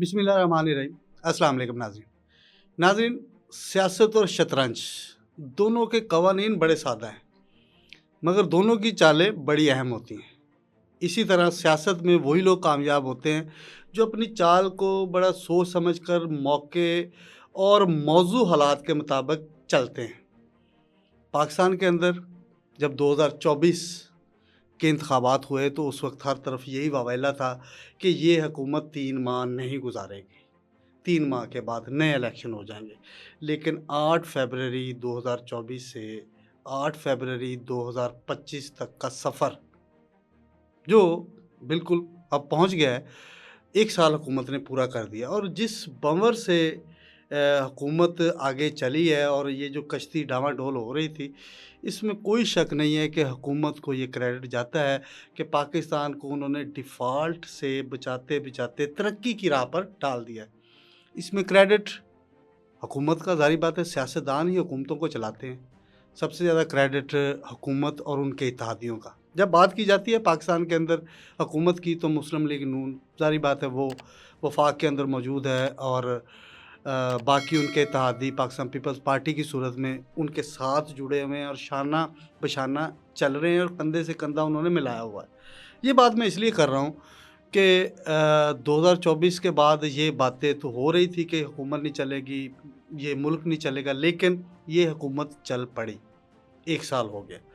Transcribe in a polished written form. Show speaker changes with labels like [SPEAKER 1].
[SPEAKER 1] बिस्मिल्लाहिर्रहमानिर्रहीम। अस्सलाम वालेकुम नाज़रीन। नाज़रीन, सियासत और शतरंज दोनों के कवानीन बड़े सादा हैं, मगर दोनों की चालें बड़ी अहम होती हैं। इसी तरह सियासत में वही लोग कामयाब होते हैं जो अपनी चाल को बड़ा सोच समझ कर मौके और मौजू हालात के मुताबिक चलते हैं। पाकिस्तान के अंदर जब 2024 के इंतखाबात हुए तो उस वक्त हर तरफ यही वावेला था कि ये हुकूमत 3 माह नहीं गुजारेगी, 3 माह के बाद नए इलेक्शन हो जाएंगे। लेकिन 8 फरवरी 2024 से 8 फरवरी 2025 तक का सफ़र जो बिल्कुल अब पहुंच गया है, 1 साल हुकूमत ने पूरा कर दिया। और जिस बंवर से हुकूमत आगे चली है और ये जो कश्ती डामाडोल हो रही थी, इसमें कोई शक नहीं है कि हुकूमत को ये क्रेडिट जाता है कि पाकिस्तान को उन्होंने डिफ़ॉल्ट से बचाते बचाते तरक्की की राह पर डाल दिया है। इसमें क्रेडिट हुकूमत का, ज़ाहिर बात है सियासतदान ही हुकूमतों को चलाते हैं। सबसे ज़्यादा क्रेडिट हुकूमत और उनके इत्तेहादियों का। जब बात की जाती है पाकिस्तान के अंदर हुकूमत की, तो मुस्लिम लीग नून, ज़ाहिर बात है वो वफाक के अंदर मौजूद है, और बाकी उनके इत्तेहादी पाकिस्तान पीपल्स पार्टी की सूरत में उनके साथ जुड़े हुए हैं और शाना बशाना चल रहे हैं और कंधे से कंधा उन्होंने मिलाया हुआ है। ये बात मैं इसलिए कर रहा हूँ कि 2024 के बाद ये बातें तो हो रही थी कि हुकूमत नहीं चलेगी, ये मुल्क नहीं चलेगा, लेकिन ये हुकूमत चल पड़ी। 1 साल हो गया।